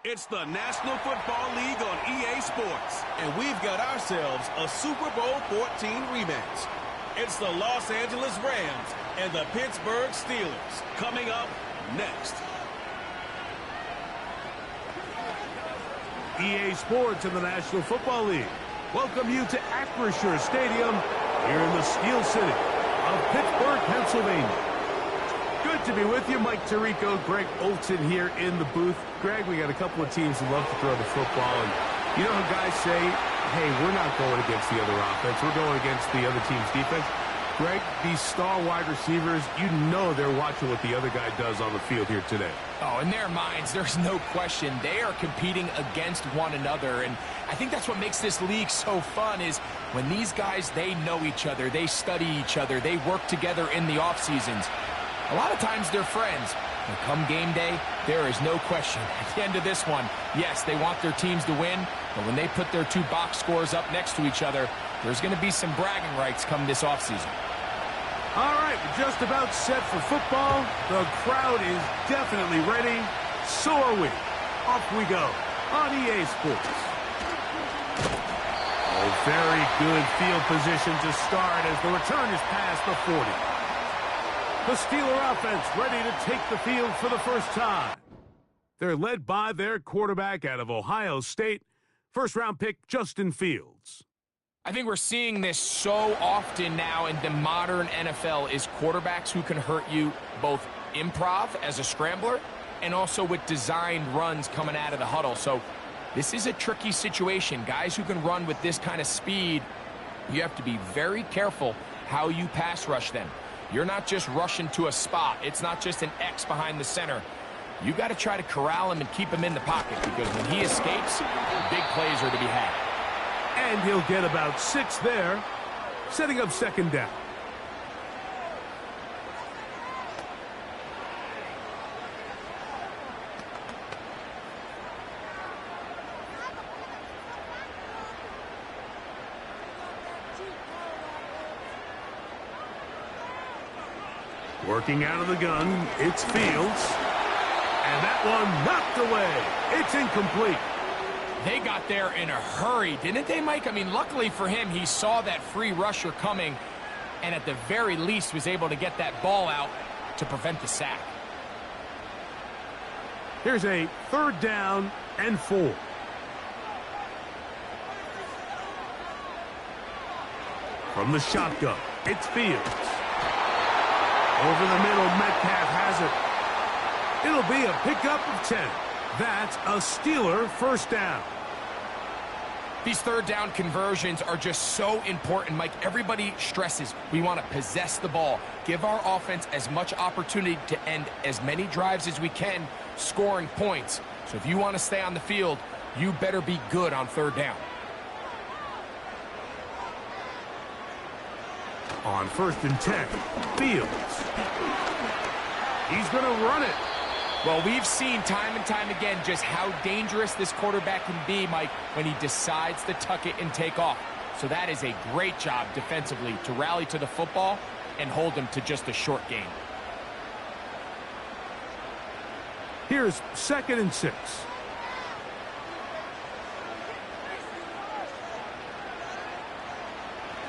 It's the National Football League on EA Sports, and we've got ourselves a Super Bowl 14 rematch. It's the Los Angeles Rams and the Pittsburgh Steelers coming up next. EA Sports and the National Football League welcome you to Acrisure Stadium here in the Steel City of Pittsburgh, Pennsylvania. Good to be with you. Mike Tirico, Greg Olson here in the booth. Greg, we got a couple of teams who love to throw the football. And you know how guys say, hey, we're not going against the other offense. We're going against the other team's defense. Greg, these star wide receivers, you know they're watching what the other guy does on the field here today. Oh, in their minds, there's no question. They are competing against one another. And I think that's what makes this league so fun is when these guys, they know each other. They study each other. They work together in the off seasons. A lot of times they're friends. And come game day, there is no question. At the end of this one, yes, they want their teams to win, but when they put their two box scores up next to each other, there's going to be some bragging rights come this offseason. All right, we're just about set for football. The crowd is definitely ready. So are we. Off we go on EA Sports. A very good field position to start as the return is past the 40. The Steeler offense ready to take the field for the first time. They're led by their quarterback out of Ohio State, first-round pick Justin Fields. I think we're seeing this so often now in the modern NFL is quarterbacks who can hurt you both improv as a scrambler and also with designed runs coming out of the huddle. So this is a tricky situation. Guys who can run with this kind of speed, you have to be very careful how you pass rush them. You're not just rushing to a spot. It's not just an X behind the center. You got to try to corral him and keep him in the pocket because when he escapes, big plays are to be had. And he'll get about 6 there, setting up second down. Working out of the gun, it's Fields. And that one knocked away. It's incomplete. They got there in a hurry, didn't they, Mike? I mean, luckily for him, he saw that free rusher coming and at the very least was able to get that ball out to prevent the sack. Here's a 3rd down and 4. From the shotgun, it's Fields. Over the middle, Metcalf has it. It'll be a pickup of 10. That's a Steeler first down. These 3rd down conversions are just so important, Mike. Everybody stresses we want to possess the ball, give our offense as much opportunity to end as many drives as we can, scoring points. So if you want to stay on the field, you better be good on 3rd down. On 1st and 10, Fields. He's going to run it. Well, we've seen time and time again just how dangerous this quarterback can be, Mike, when he decides to tuck it and take off. So that is a great job defensively to rally to the football and hold him to just a short gain. Here's 2nd and 6.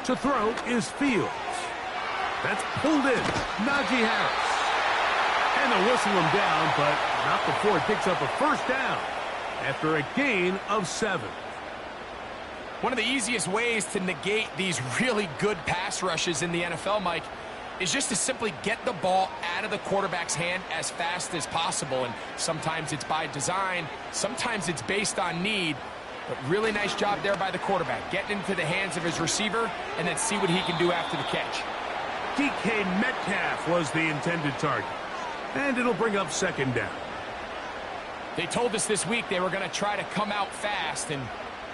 To throw is Fields. That's pulled in. Najee Harris. And they'll whistle him down, but not before it picks up a first down after a gain of 7. One of the easiest ways to negate these really good pass rushes in the NFL, Mike, is just to simply get the ball out of the quarterback's hand as fast as possible. And sometimes it's by design, sometimes it's based on need. But really nice job there by the quarterback, getting into the hands of his receiver and then see what he can do after the catch. DK Metcalf was the intended target. And it'll bring up 2nd down. They told us this week they were going to try to come out fast, and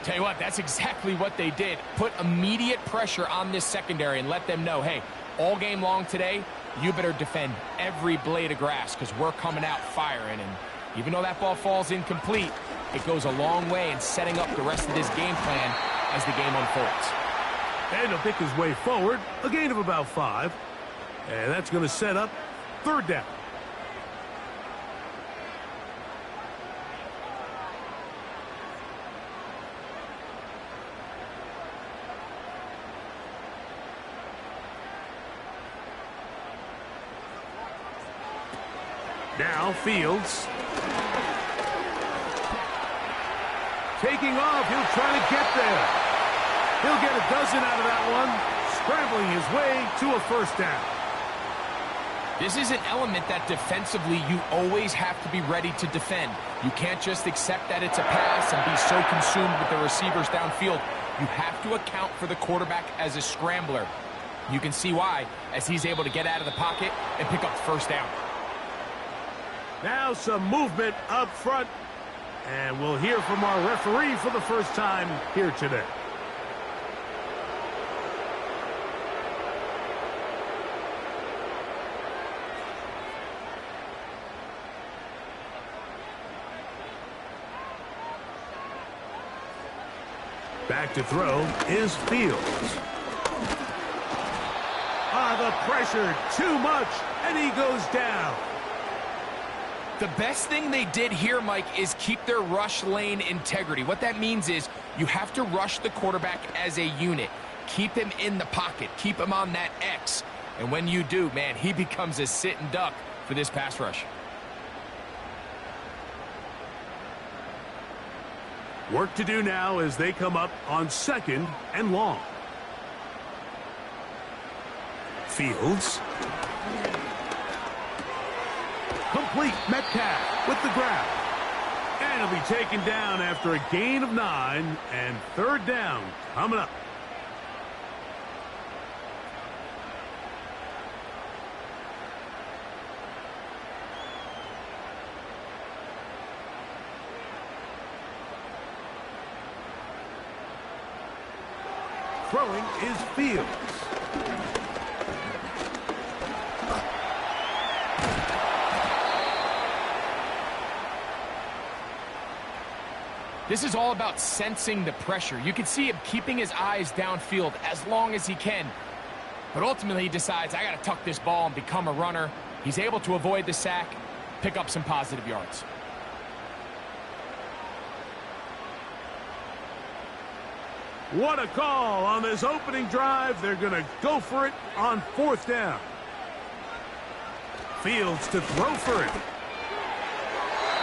tell you what, that's exactly what they did. Put immediate pressure on this secondary and let them know, hey, all game long today, you better defend every blade of grass because we're coming out firing. And even though that ball falls incomplete, it goes a long way in setting up the rest of this game plan as the game unfolds. And he'll pick his way forward, a gain of about 5. And that's going to set up 3rd down. Now Fields. Taking off, he'll try to get there. He'll get a dozen out of that one, scrambling his way to a first down. This is an element that defensively you always have to be ready to defend. You can't just accept that it's a pass and be so consumed with the receivers downfield. You have to account for the quarterback as a scrambler. You can see why, as he's able to get out of the pocket and pick up the first down. Now some movement up front. And we'll hear from our referee for the first time here today. Back to throw is Fields. The pressure, too much, and he goes down. The best thing they did here, Mike, is keep their rush lane integrity. What that means is you have to rush the quarterback as a unit. Keep him in the pocket. Keep him on that X. And when you do, man, he becomes a sitting duck for this pass rush. Work to do now as they come up on second and long. Fields. Complete. Metcalf with the grab. And he'll be taken down after a gain of 9, and third down coming up. Throwing is Fields. This is all about sensing the pressure. You can see him keeping his eyes downfield as long as he can. But ultimately he decides, I got to tuck this ball and become a runner. He's able to avoid the sack, pick up some positive yards. What a call on this opening drive. They're going to go for it on fourth down. Fields to throw for it.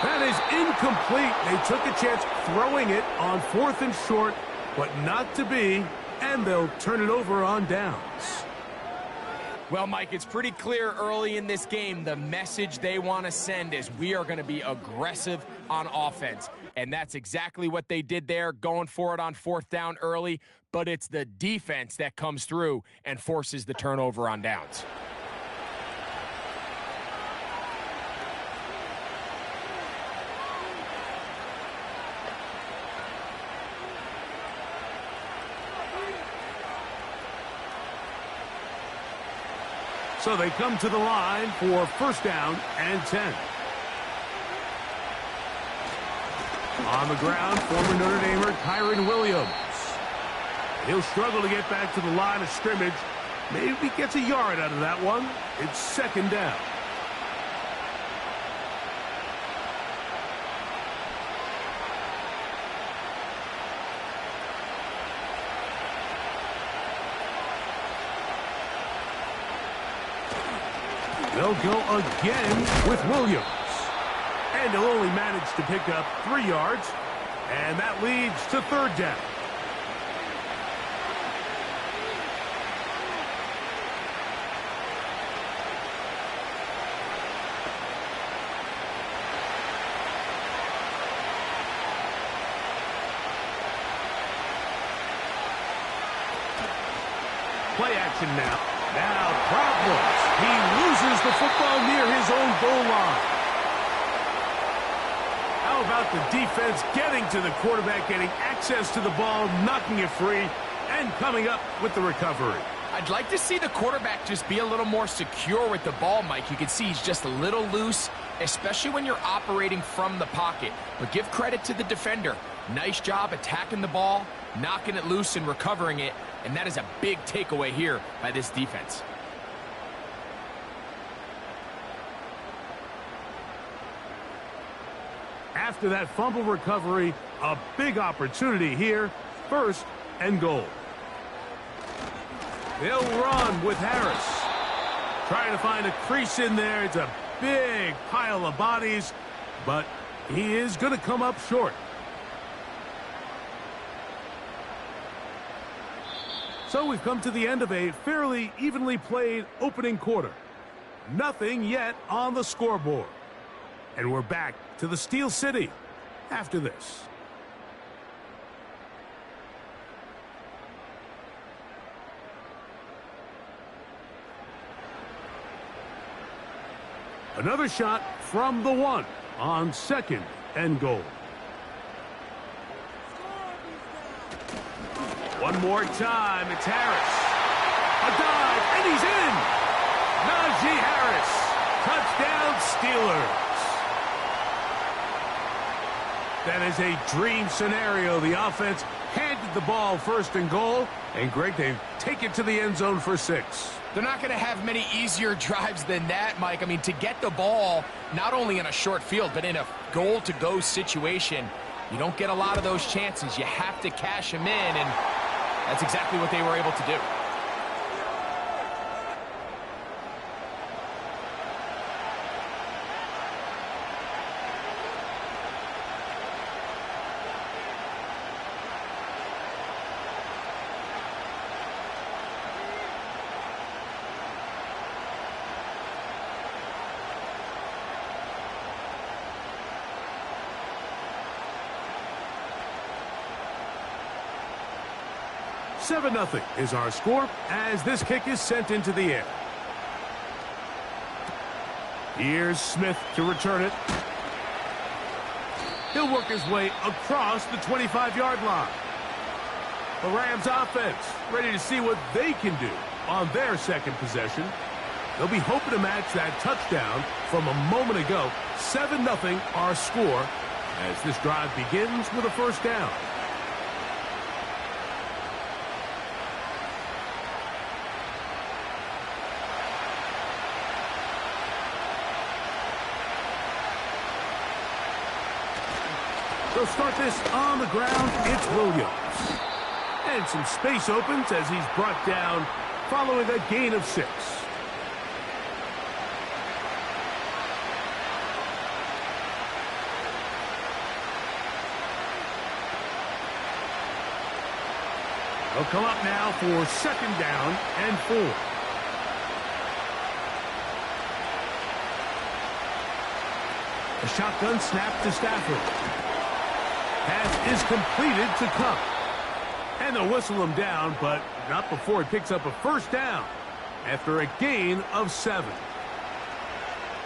That is incomplete. They took a chance throwing it on fourth and short, but not to be, and they'll turn it over on downs. Well, Mike, it's pretty clear early in this game the message they want to send is we are going to be aggressive on offense. And that's exactly what they did there, going for it on fourth down early. But it's the defense that comes through and forces the turnover on downs. So they come to the line for first down and 10. On the ground, former Notre Damer Kyron Williams. He'll struggle to get back to the line of scrimmage. Maybe gets a yard out of that one. It's second down. They'll go again with Williams. And he'll only manage to pick up 3 yards. And that leads to third down. Play action now. Now problems. He loses the football near his own goal line. How about the defense getting to the quarterback, getting access to the ball, knocking it free, and coming up with the recovery? I'd like to see the quarterback just be a little more secure with the ball, Mike. You can see he's just a little loose, especially when you're operating from the pocket. But give credit to the defender. Nice job attacking the ball, knocking it loose and recovering it, and that is a big takeaway here by this defense. After that fumble recovery, a big opportunity here, first and goal. They'll run with Harris. Trying to find a crease in there. It's a big pile of bodies, but he is going to come up short. So we've come to the end of a fairly evenly played opening quarter. Nothing yet on the scoreboard. And we're back to the Steel City after this. Another shot from the 1 on 2nd and goal. One more time, it's Harris. A dive, and he's in! Najee Harris, touchdown Steelers. That is a dream scenario. The offense handed the ball 1st and goal, and Greg, they take it to the end zone for 6. They're not going to have many easier drives than that, Mike. I mean, to get the ball, not only in a short field, but in a goal-to-go situation, you don't get a lot of those chances. You have to cash them in, and that's exactly what they were able to do. Seven 7-0 is our score as this kick is sent into the air. Here's Smith to return it. He'll work his way across the 25-yard line. The Rams offense ready to see what they can do on their 2nd possession. They'll be hoping to match that touchdown from a moment ago. 7-0 our score as this drive begins with a 1st down. They'll start this on the ground. It's Williams. And some space opens as he's brought down following a gain of 6. They'll come up now for 2nd down and 4. A shotgun snap to Stafford. Pass is completed to Cup. And they'll whistle him down, but not before he picks up a 1st down after a gain of 7.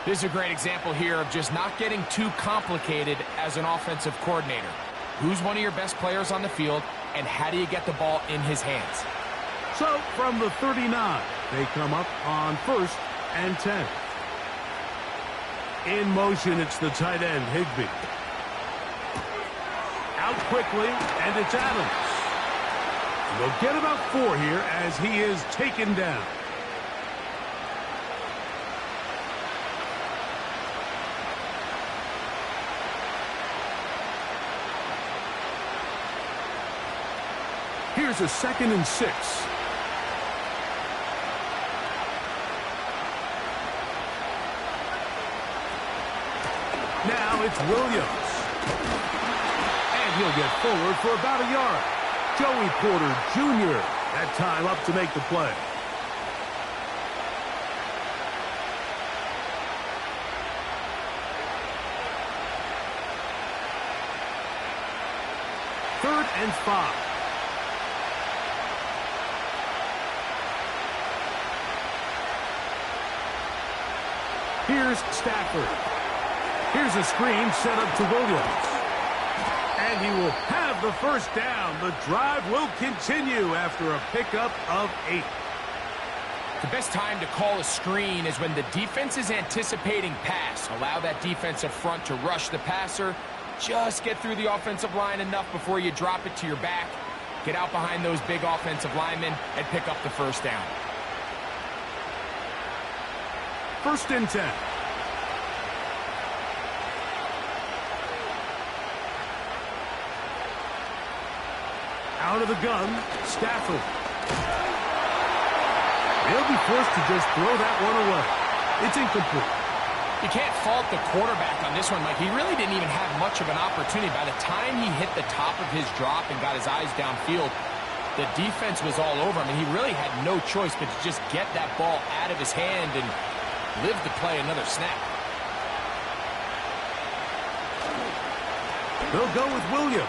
This is a great example here of just not getting too complicated as an offensive coordinator. Who's one of your best players on the field, and how do you get the ball in his hands? So from the 39, they come up on 1st and 10. In motion, it's the tight end, Higbee. Out quickly, and it's Adams. And they'll get about 4 here as he is taken down. Here's a 2nd and 6. Now it's Williams. He'll get forward for about a yard. Joey Porter Jr. that time up to make the play. Third and 5. Here's Stafford. Here's a screen set up to Williams. And he will have the 1st down. The drive will continue after a pickup of 8. The best time to call a screen is when the defense is anticipating pass. Allow that defensive front to rush the passer. Just get through the offensive line enough before you drop it to your back. Get out behind those big offensive linemen and pick up the 1st down. 1st and 10. Out of the gun, Stafford. They'll be forced to just throw that one away. It's incomplete. You can't fault the quarterback on this one, Mike. He really didn't even have much of an opportunity. By the time he hit the top of his drop and got his eyes downfield, the defense was all over him, and he really had no choice but to just get that ball out of his hand and live to play another snap. They'll go with Williams.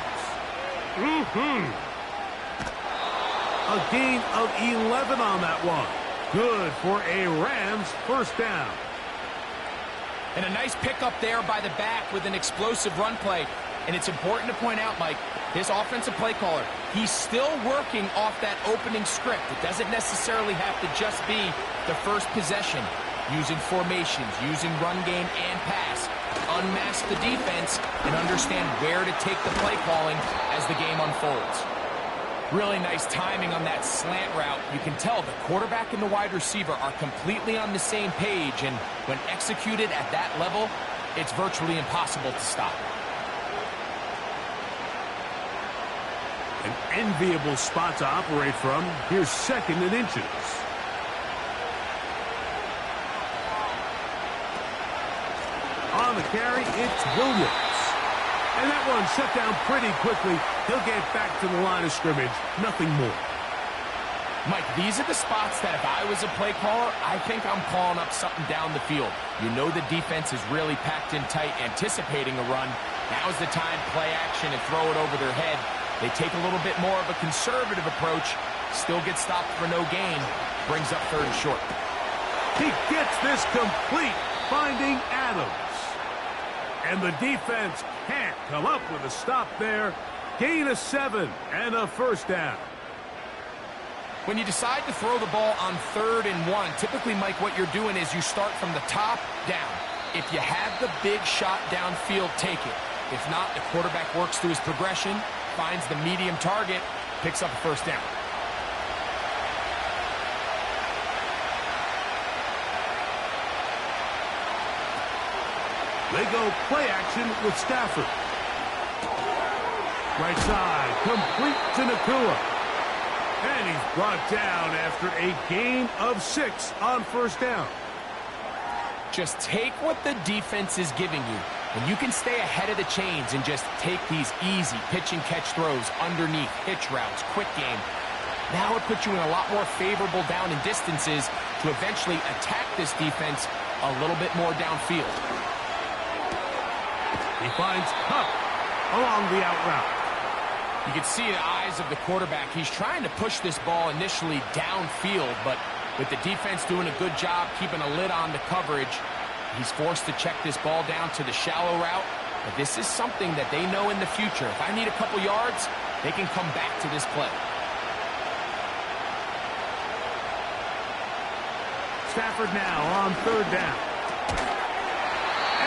A gain of 11 on that one. Good for a Rams first down. And a nice pickup there by the back with an explosive run play. And it's important to point out, Mike, this offensive play caller, he's still working off that opening script. It doesn't necessarily have to just be the first possession. Using formations, using run game and pass. Unmask the defense and understand where to take the play calling as the game unfolds. Really nice timing on that slant route. You can tell the quarterback and the wide receiver are completely on the same page, and when executed at that level, it's virtually impossible to stop. An enviable spot to operate from. Here's 2nd and inches. On the carry, it's Williams. And that one shut down pretty quickly. He'll get back to the line of scrimmage. Nothing more. Mike, these are the spots that if I was a play caller, I think I'm calling up something down the field. You know the defense is really packed in tight, anticipating a run. Now's the time, play action and throw it over their head. They take a little bit more of a conservative approach. Still get stopped for no gain. Brings up 3rd and short. He gets this complete, finding Adams. And the defense can't come up with a stop there. Gain of 7 and a first down. When you decide to throw the ball on 3rd and 1, typically, Mike, what you're doing is you start from the top down. If you have the big shot downfield, take it. If not, the quarterback works through his progression, finds the medium target, picks up a first down. They go play action with Stafford. Right side, complete to Nakua. And he's brought down after a gain of 6 on first down. Just take what the defense is giving you. And you can stay ahead of the chains and just take these easy pitch and catch throws underneath, hitch routes, quick game. Now it puts you in a lot more favorable down and distances to eventually attack this defense a little bit more downfield. He finds Cup along the out route. You can see the eyes of the quarterback. He's trying to push this ball initially downfield, but with the defense doing a good job keeping a lid on the coverage, he's forced to check this ball down to the shallow route. But this is something that they know in the future. If I need a couple yards, they can come back to this play. Stafford now on 3rd down.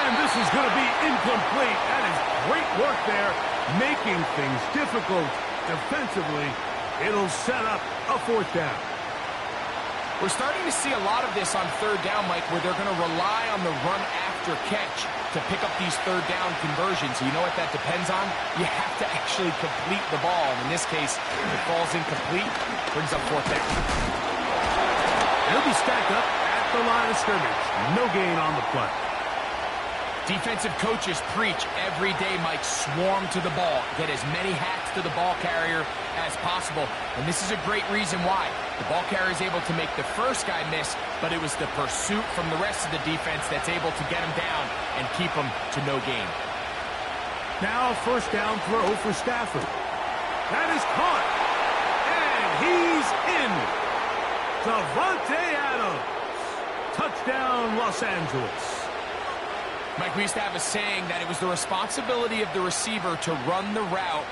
And this is going to be incomplete. That is great work there, making things difficult defensively. It'll set up a 4th down. We're starting to see a lot of this on 3rd down, Mike, where they're going to rely on the run after catch to pick up these 3rd down conversions. You know what that depends on? You have to actually complete the ball. And in this case, if it falls incomplete, brings up 4th down. He'll be stacked up at the line of scrimmage. No gain on the play. Defensive coaches preach every day, Mike, swarm to the ball. Get as many hacks to the ball carrier as possible. And this is a great reason why. The ball carrier is able to make the first guy miss, but it was the pursuit from the rest of the defense that's able to get him down and keep him to no gain. Now a first down throw for Stafford. That is caught. And he's in. Davante Adams. Touchdown, Los Angeles. Mike, we used to have a saying that it was the responsibility of the receiver to run the route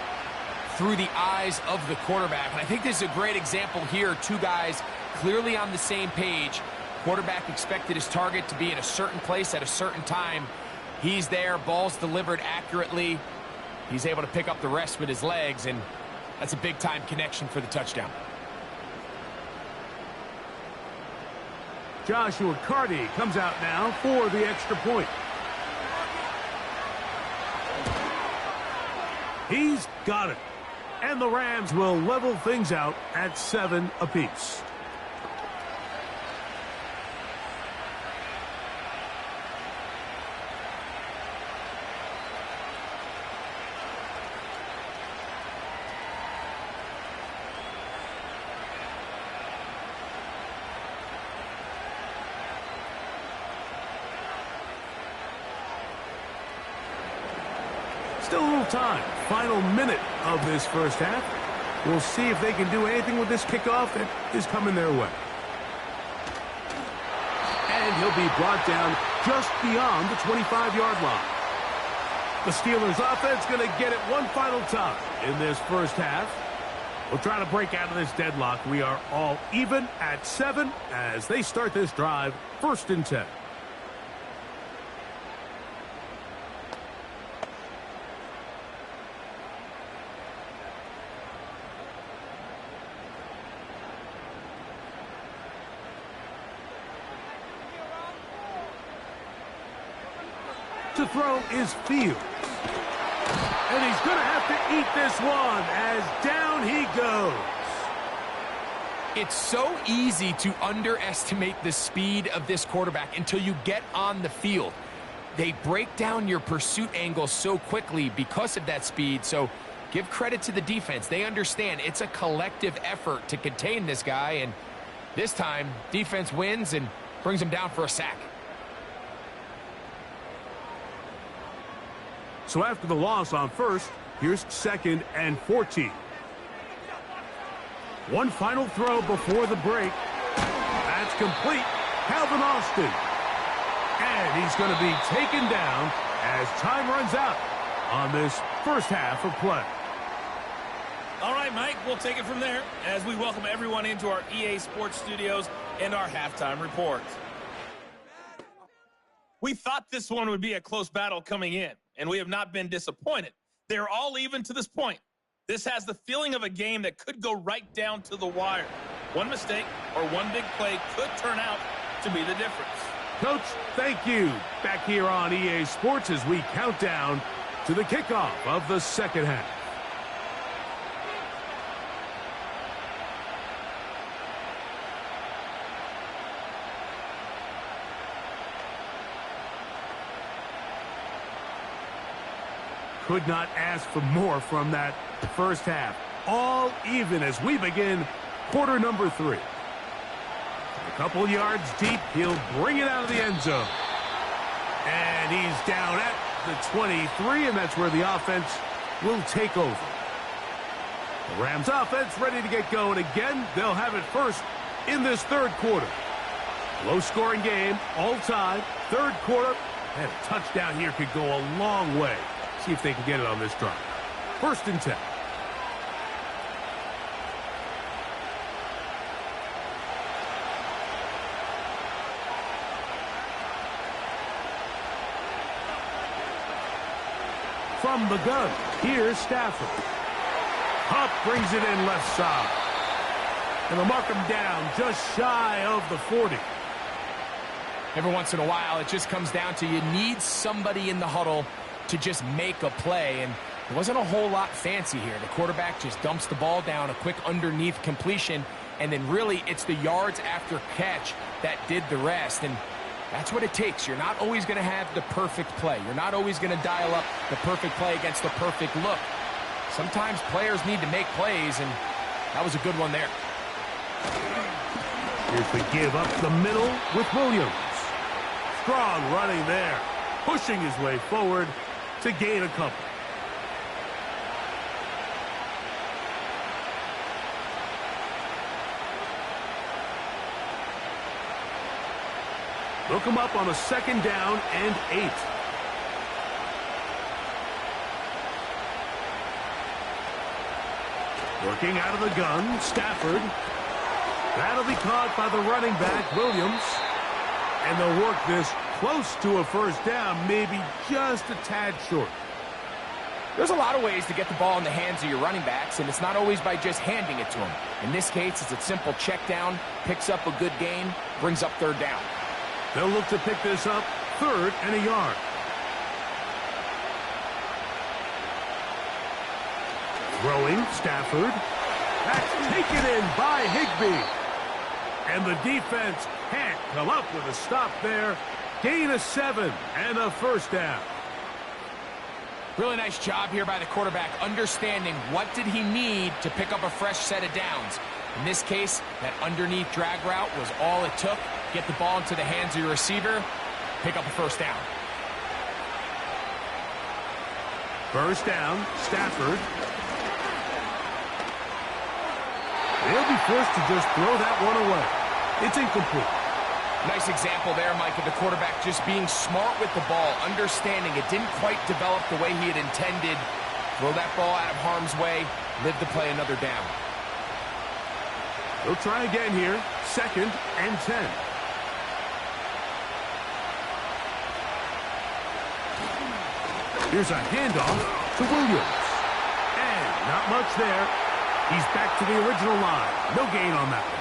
through the eyes of the quarterback. And I think this is a great example here. Two guys clearly on the same page. Quarterback expected his target to be in a certain place at a certain time. He's there, ball's delivered accurately. He's able to pick up the rest with his legs, and that's a big-time connection for the touchdown. Joshua Carty comes out now for the extra point. He's got it. And the Rams will level things out at 7 apiece. Still a little time. Final minute of this first half. We'll see if they can do anything with this kickoff that is coming their way. And he'll be brought down just beyond the 25-yard line. The Steelers offense going to get it one final time in this first half. We'll try to break out of this deadlock. We are all even at 7 as they start this drive, 1st and 10. To throw is Fields. And he's going to have to eat this one as down he goes. It's so easy to underestimate the speed of this quarterback until you get on the field. They break down your pursuit angle so quickly because of that speed, so give credit to the defense. They understand it's a collective effort to contain this guy, and this time, defense wins and brings him down for a sack. So after the loss on 1st, here's 2nd and 14. One final throw before the break. That's complete. Calvin Austin. And he's going to be taken down as time runs out on this first half of play. All right, Mike, we'll take it from there as we welcome everyone into our EA Sports Studios and our halftime report. We thought this one would be a close battle coming in, and we have not been disappointed. They're all even to this point. This has the feeling of a game that could go right down to the wire. One mistake or one big play could turn out to be the difference. Coach, thank you. Back here on EA Sports as we count down to the kickoff of the second half. Could not ask for more from that first half. All even as we begin quarter number 3. A couple yards deep, he'll bring it out of the end zone. And he's down at the 23, and that's where the offense will take over. The Rams offense ready to get going again. They'll have it first in this third quarter. Low-scoring game, all time, third quarter. And a touchdown here could go a long way. See if they can get it on this drive. 1st and 10. From the gun, here's Stafford. Hupp brings it in left side. And they'll mark him down just shy of the 40. Every once in a while, it just comes down to you need somebody in the huddle to just make a play, and it wasn't a whole lot fancy here. The quarterback just dumps the ball down, a quick underneath completion, and then really it's the yards after catch that did the rest, and that's what it takes. You're not always going to have the perfect play. You're not always going to dial up the perfect play against the perfect look. Sometimes players need to make plays, and that was a good one there. Here's the give up the middle with Williams. Strong running there, pushing his way forward to gain a couple. Look him up on a 2nd down and 8. Working out of the gun, Stafford. That'll be caught by the running back, Williams. And they'll work this close to a first down, maybe just a tad short. There's a lot of ways to get the ball in the hands of your running backs, and it's not always by just handing it to them. In this case, it's a simple check down, picks up a good gain, brings up 3rd down. They'll look to pick this up 3rd and a yard. Throwing, Stafford. That's taken in by Higbee. And the defense can't come up with a stop there. Gain of 7 and a first down. Really nice job here by the quarterback, understanding what did he need to pick up a fresh set of downs. In this case, that underneath drag route was all it took. Get the ball into the hands of your receiver, pick up a first down. First down, Stafford. They'll be forced to just throw that one away. It's incomplete. Nice example there, Mike, of the quarterback just being smart with the ball, understanding it didn't quite develop the way he had intended. Throw that ball out of harm's way, live to play another down. They'll try again here. 2nd and 10. Here's a handoff to Williams. And not much there. He's back to the original line. No gain on that one.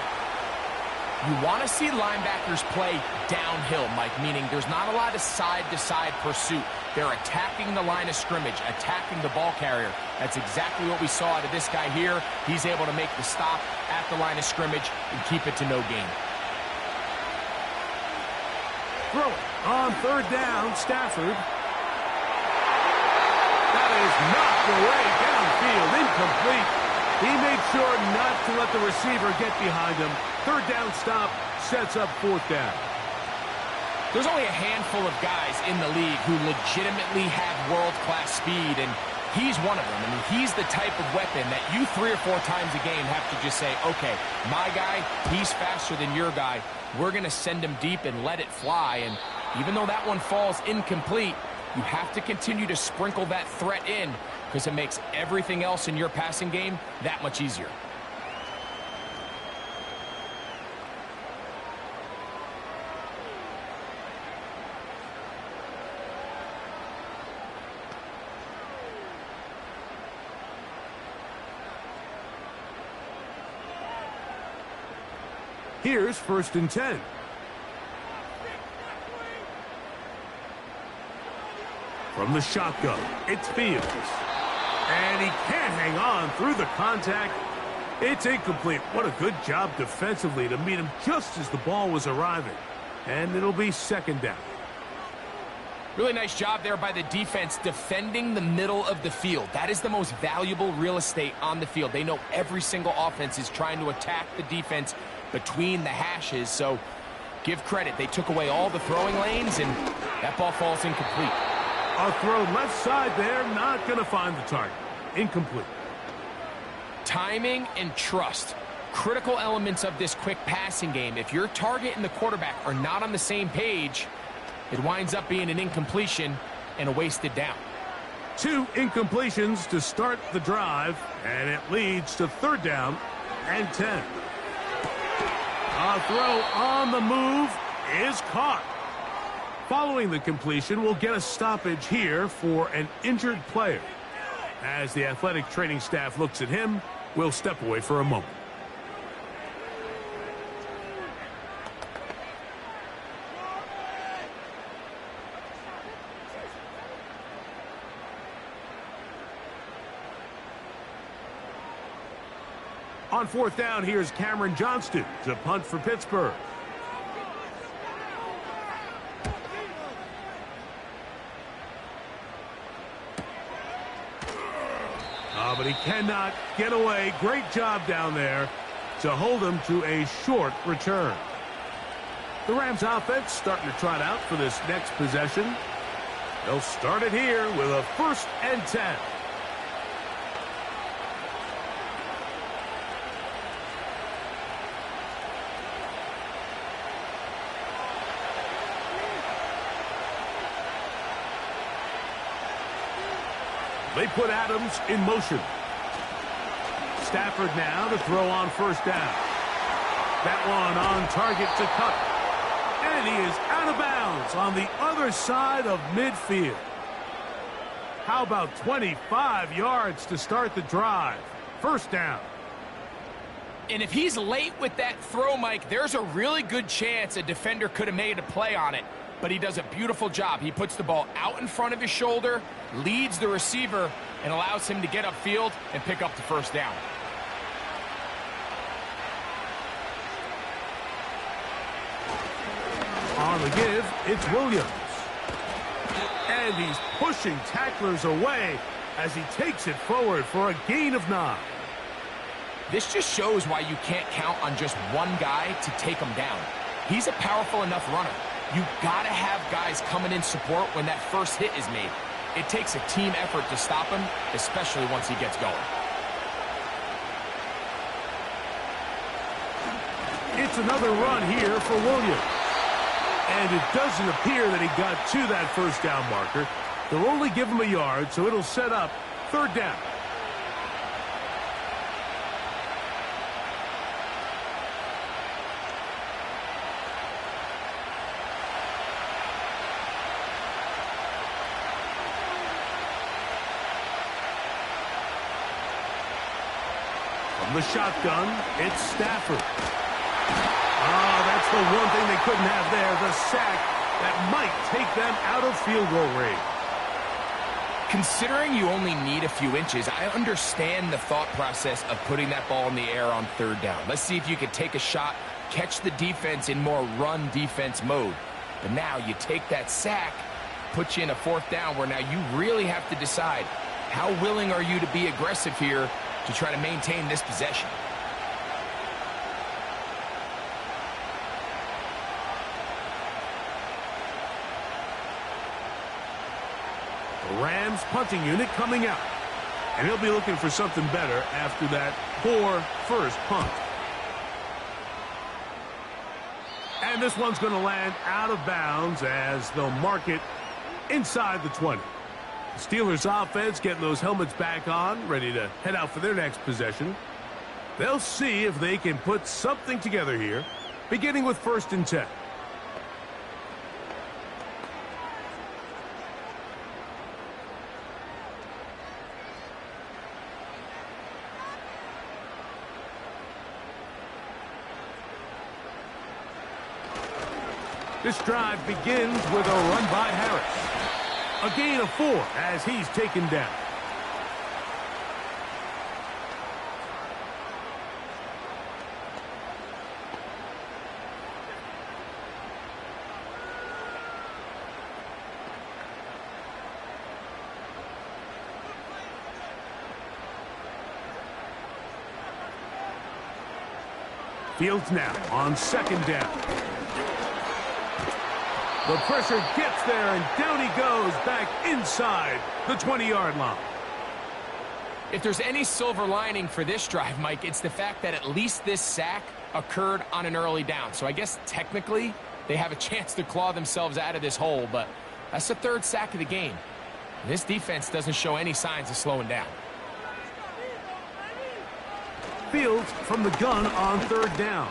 You want to see linebackers play downhill, Mike, meaning there's not a lot of side-to-side pursuit. They're attacking the line of scrimmage, attacking the ball carrier. That's exactly what we saw out of this guy here. He's able to make the stop at the line of scrimmage and keep it to no gain. Throw it on 3rd down, Stafford. That is knocked away downfield, incomplete. He made sure not to let the receiver get behind him. 3rd down stop sets up 4th down. There's only a handful of guys in the league who legitimately have world-class speed, and he's one of them. I mean, he's the type of weapon that you 3 or 4 times a game have to just say, okay, my guy, he's faster than your guy. We're going to send him deep and let it fly. And even though that one falls incomplete, you have to continue to sprinkle that threat in because it makes everything else in your passing game that much easier. Here's 1st and 10. From the shotgun, it's Fields. And he can't hang on through the contact. It's incomplete. What a good job defensively to meet him just as the ball was arriving. And it'll be 2nd down. Really nice job there by the defense defending the middle of the field. That is the most valuable real estate on the field. They know every single offense is trying to attack the defense between the hashes. So give credit. They took away all the throwing lanes, and that ball falls incomplete. A throw left side there, not going to find the target. Incomplete. Timing and trust. Critical elements of this quick passing game. If your target and the quarterback are not on the same page, it winds up being an incompletion and a wasted down. 2 incompletions to start the drive, and it leads to 3rd down and 10. A throw on the move is caught. Following the completion, we'll get a stoppage here for an injured player. As the athletic training staff looks at him, we'll step away for a moment. On 4th down, here's Cameron Johnston to punt for Pittsburgh. But he cannot get away. Great job down there to hold him to a short return. The Rams offense starting to trot out for this next possession. They'll start it here with a 1st and 10. They put Adams in motion. Stafford now to throw on 1st down. That one on target to Cup. And he is out of bounds on the other side of midfield. How about 25 yards to start the drive? 1st down. And if he's late with that throw, Mike, there's a really good chance a defender could have made a play on it. But he does a beautiful job. He puts the ball out in front of his shoulder, leads the receiver, and allows him to get upfield and pick up the 1st down. On the give, it's Williams. And he's pushing tacklers away as he takes it forward for a gain of 9. This just shows why you can't count on just one guy to take him down. He's a powerful enough runner. You got to have guys coming in support when that first hit is made. It takes a team effort to stop him, especially once he gets going. It's another run here for Williams. And it doesn't appear that he got to that first down marker. They'll only give him a yard, so it'll set up third down. From the shotgun, it's Stafford. That's the one thing they couldn't have there, the sack that might take them out of field goal range. Considering you only need a few inches, I understand the thought process of putting that ball in the air on third down. Let's see if you can take a shot, catch the defense in more run defense mode. But now you take that sack, put you in a fourth down where now you really have to decide how willing are you to be aggressive here to try to maintain this possession. Rams punting unit coming out. And he'll be looking for something better after that poor first punt. And this one's going to land out of bounds as they'll mark it inside the 20. The Steelers offense getting those helmets back on, ready to head out for their next possession. They'll see if they can put something together here, beginning with 1st and 10. This drive begins with a run by Harris. A gain of 4 as he's taken down. Fields now on 2nd down. The pressure gets there, and down he goes back inside the 20-yard line. If there's any silver lining for this drive, Mike, it's the fact that at least this sack occurred on an early down. So I guess technically they have a chance to claw themselves out of this hole, but that's the 3rd sack of the game. This defense doesn't show any signs of slowing down. Fields from the gun on 3rd down.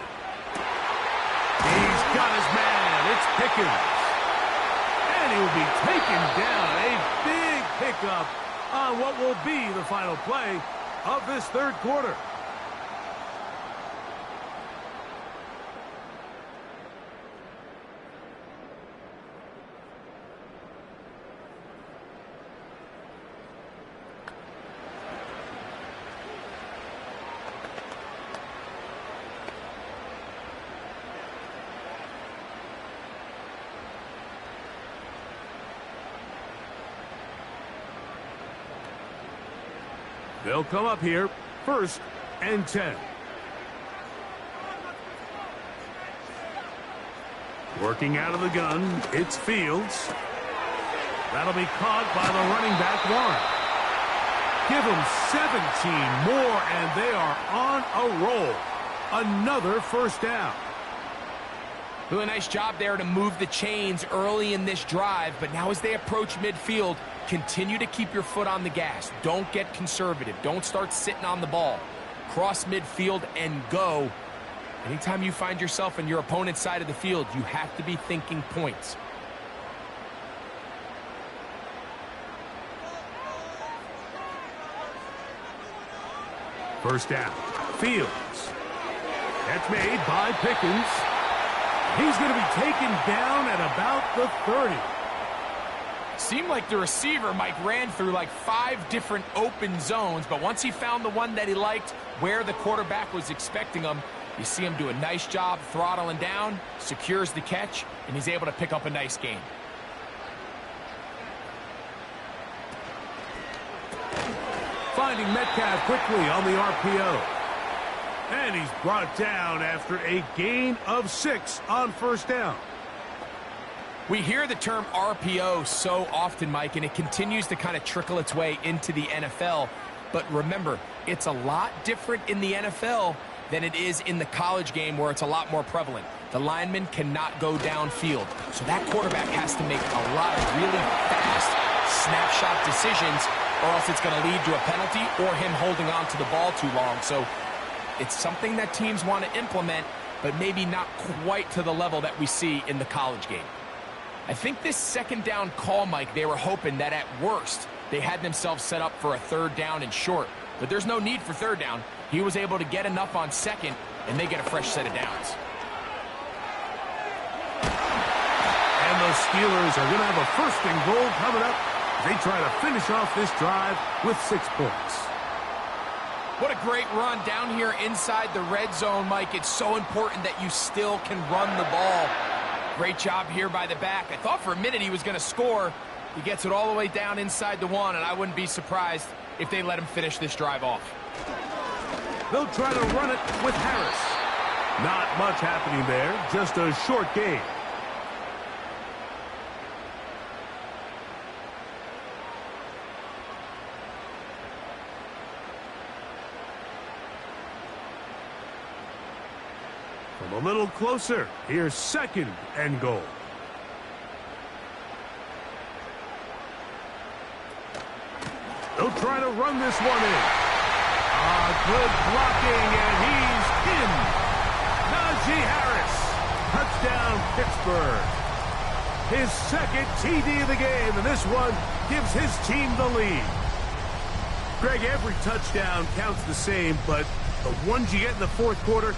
He's got his man. It's Pickens. And he will be taken down. A big pickup on what will be the final play of this 3rd quarter. They'll come up here, 1st and 10. Working out of the gun, it's Fields. That'll be caught by the running back, Warren. Give them 17 more, and they are on a roll. Another 1st down. Really nice job there to move the chains early in this drive, but now as they approach midfield, continue to keep your foot on the gas. Don't get conservative. Don't start sitting on the ball. Cross midfield and go. Anytime you find yourself on your opponent's side of the field, you have to be thinking points. First down. Fields. That's made by Pickens. He's going to be taken down at about the 30. Seemed like the receiver, Mike, ran through like 5 different open zones, but once he found the one that he liked, where the quarterback was expecting him, you see him do a nice job throttling down, secures the catch, and he's able to pick up a nice gain. Finding Metcalf quickly on the RPO. And he's brought down after a gain of 6 on 1st down. We hear the term RPO so often, Mike, and it continues to kind of trickle its way into the NFL. But remember, it's a lot different in the NFL than it is in the college game where it's a lot more prevalent. The lineman cannot go downfield, so that quarterback has to make a lot of really fast snapshot decisions, or else it's going to lead to a penalty or him holding on to the ball too long. So it's something that teams want to implement, but maybe not quite to the level that we see in the college game. I think this second down call, Mike, they were hoping that at worst they had themselves set up for a third down and short. But there's no need for third down. He was able to get enough on second, and they get a fresh set of downs. And the Steelers are going to have a first and goal coming up. They try to finish off this drive with 6 points. What a great run down here inside the red zone, Mike. It's so important that you still can run the ball. Great job here by the back. I thought for a minute he was going to score. He gets it all the way down inside the 1, and I wouldn't be surprised if they let him finish this drive off. They'll try to run it with Harris. Not much happening there, just a short gain. From a little closer, here's second and goal. They'll try to run this one in. Good blocking, and he's in. Najee Harris, touchdown Pittsburgh. His second TD of the game, and this one gives his team the lead. Greg, every touchdown counts the same, but the ones you get in the fourth quarter,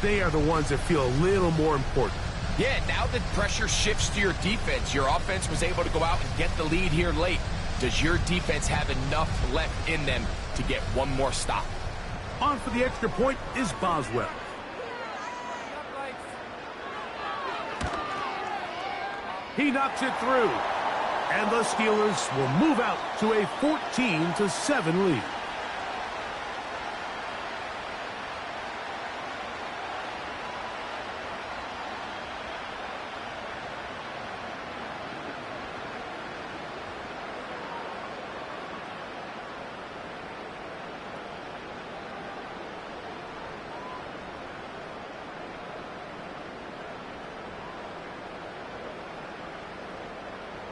they are the ones that feel a little more important. Yeah, now the pressure shifts to your defense. Your offense was able to go out and get the lead here late. Does your defense have enough left in them to get one more stop? On for the extra point is Boswell. He knocks it through. And the Steelers will move out to a 14-7 lead.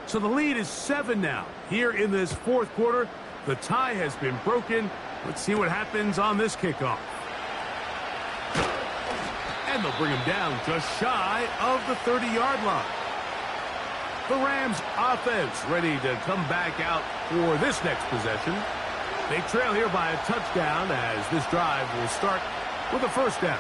So the lead is 7 now. Here in this fourth quarter, the tie has been broken. Let's see what happens on this kickoff. And they'll bring him down just shy of the 30-yard line. The Rams offense ready to come back out for this next possession. They trail here by a touchdown as this drive will start with a first down.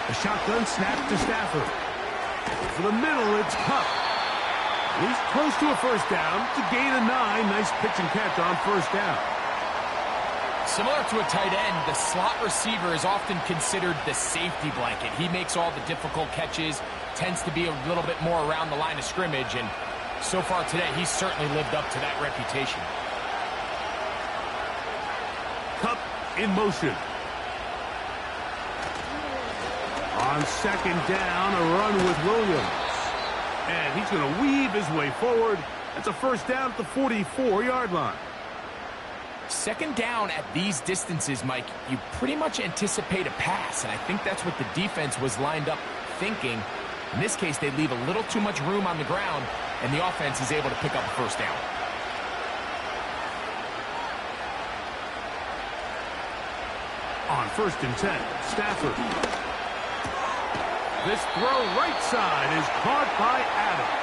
A shotgun snap to Stafford. For the middle, it's Cup. He's close to a first down to gain a 9. Nice pitch and catch on first down. Similar to a tight end, the slot receiver is often considered the safety blanket. He makes all the difficult catches, tends to be a little bit more around the line of scrimmage, and so far today, he's certainly lived up to that reputation. Cup in motion. On second down, a run with Williams. And he's going to weave his way forward. That's a first down at the 44-yard line. Second down at these distances, Mike, you pretty much anticipate a pass, and I think that's what the defense was lined up thinking. In this case, they leave a little too much room on the ground, and the offense is able to pick up a first down. On first and 10, Stafford. This throw right side is caught by Adams.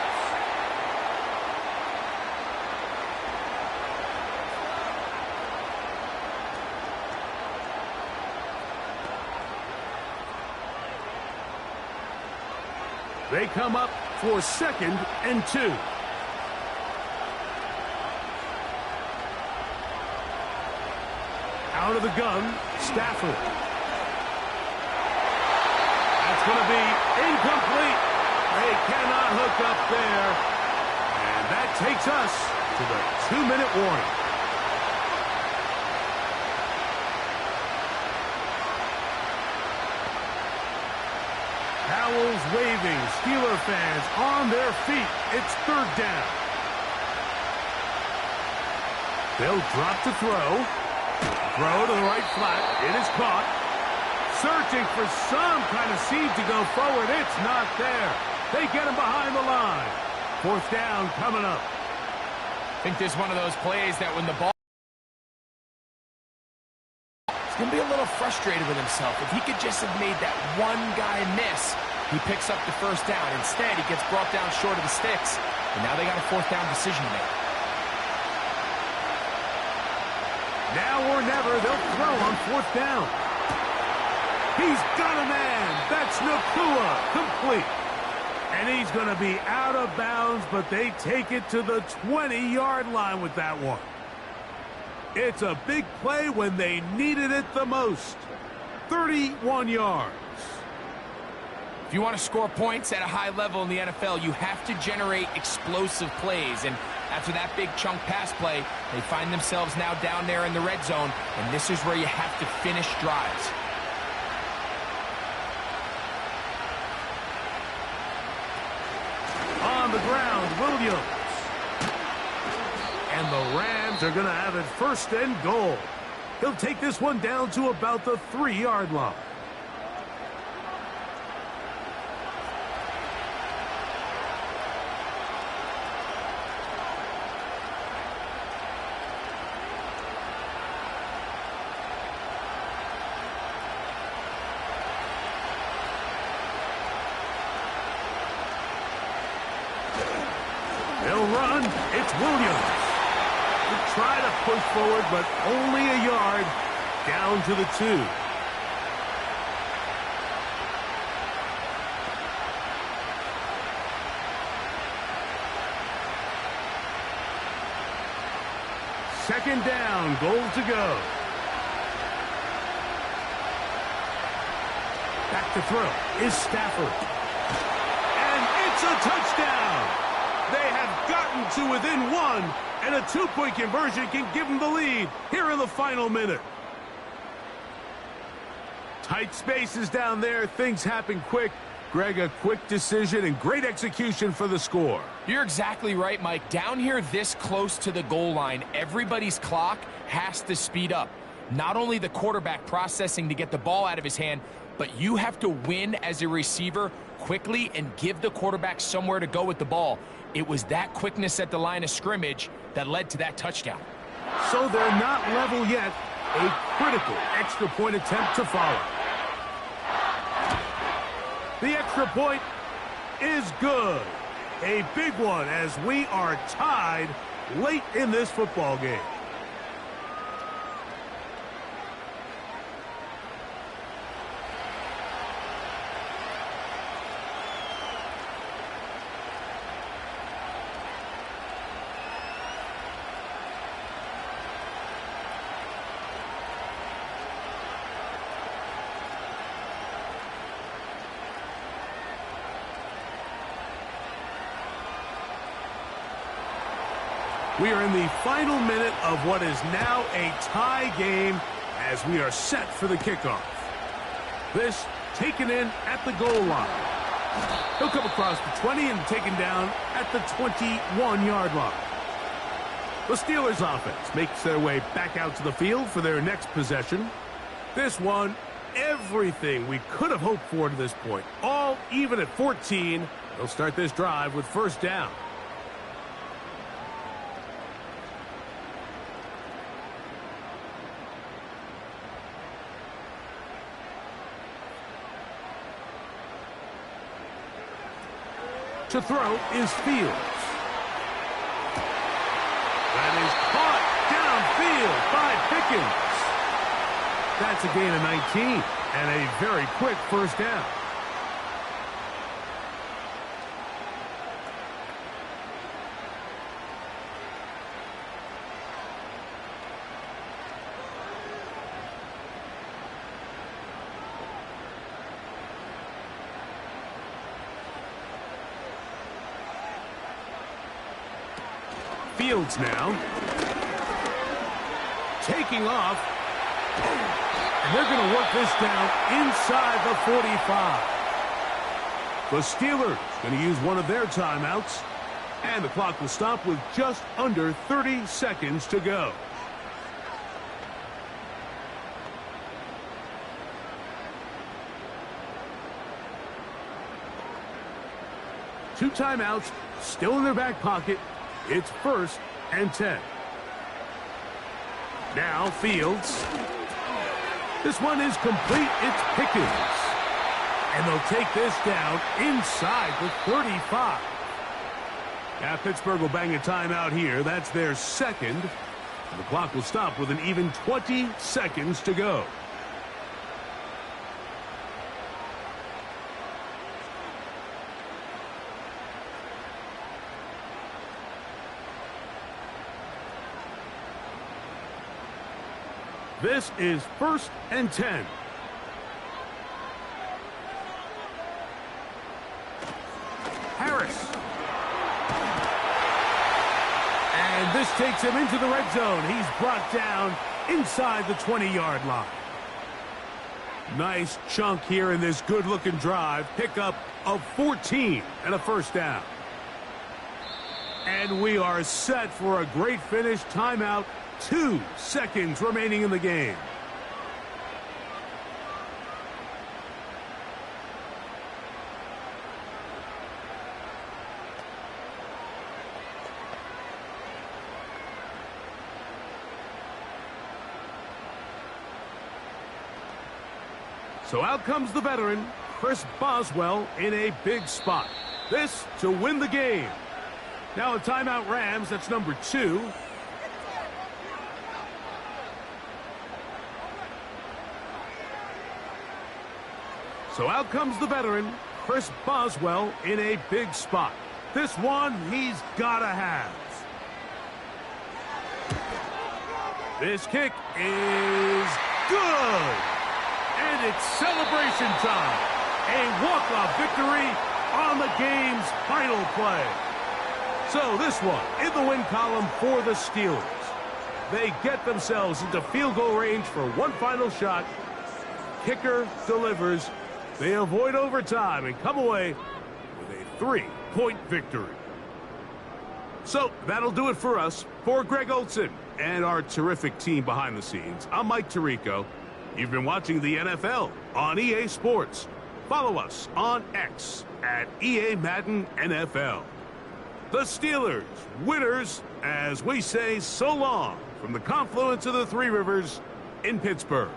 They come up for second and 2. Out of the gun, Stafford. That's going to be incomplete. They cannot hook up there takes us to the 2-minute warning. Towels waving, Steeler fans on their feet. It's 3rd down. They'll drop to throw. Throw to the right flat. It is caught. Searching for some kind of seed to go forward. It's not there. They get him behind the line. 4th down coming up. I think this is one of those plays that when the ball... He's going to be a little frustrated with himself. If he could just have made that one guy miss, he picks up the 1st down. Instead, he gets brought down short of the sticks. And now they got a 4th down decision to make. Now or never, they'll throw on 4th down. He's got a man. That's Nakua, complete. And he's going to be out of bounds, but they take it to the 20-yard line with that one. It's a big play when they needed it the most. 31 yards. If you want to score points at a high level in the NFL, you have to generate explosive plays. And after that big chunk pass play, they find themselves now down there in the red zone, and this is where you have to finish drives. On the ground, Williams. And the Rams are going to have it 1st and goal. He'll take this one down to about the 3-yard line. They'll run. It's Williams. He'll try to push forward, but only a yard. Down to the 2. Second down, goal to go. Back to throw is Stafford. And it's a touchdown. They have gotten to within 1, and a 2-point conversion can give them the lead here in the final minute. Tight spaces down there. Things happen quick. Greg, a quick decision and great execution for the score. You're exactly right, Mike. Down here this close to the goal line, everybody's clock has to speed up. Not only the quarterback processing to get the ball out of his hand, but you have to win as a receiver quickly and give the quarterback somewhere to go with the ball. It was that quickness at the line of scrimmage that led to that touchdown. So they're not level yet. A critical extra point attempt to follow. The extra point is good. A big one as we are tied late in this football game. We are in the final minute of what is now a tie game as we are set for the kickoff. This taken in at the goal line. He'll come across the 20 and taken down at the 21-yard line. The Steelers offense makes their way back out to the field for their next possession. This one, everything we could have hoped for to this point. All even at 14. They'll start this drive with 1st down. To throw is Fields. That is caught downfield by Pickens. That's a gain of 19 and a very quick 1st down. Fields now. Taking off. And they're going to work this down inside the 45. The Steelers going to use one of their timeouts. And the clock will stop with just under 30 seconds to go. Two timeouts still in their back pocket. It's 1st and 10. Now Fields. This one is complete. It's Pickens. And they'll take this down inside the 35. Now Pittsburgh will bang a timeout here. That's their second. And the clock will stop with an even 20 seconds to go. This is 1st and 10. Harris. And this takes him into the red zone. He's brought down inside the 20-yard line. Nice chunk here in this good-looking drive. Pickup of 14 and a first down. And we are set for a great finish. Timeout. 2 seconds remaining in the game. So out comes the veteran, Chris Boswell, in a big spot. This to win the game. Now a timeout Rams, that's number 2. So out comes the veteran, Chris Boswell, in a big spot. This one he's got to have. This kick is good. And it's celebration time. A walk-off victory on the game's final play. So this one in the win column for the Steelers. They get themselves into field goal range for one final shot. Kicker delivers. They avoid overtime and come away with a 3-point victory. So that'll do it for us. For Greg Olson and our terrific team behind the scenes, I'm Mike Tirico. You've been watching the NFL on EA Sports. Follow us on X at EA Madden NFL. The Steelers, winners, as we say so long from the confluence of the Three Rivers in Pittsburgh.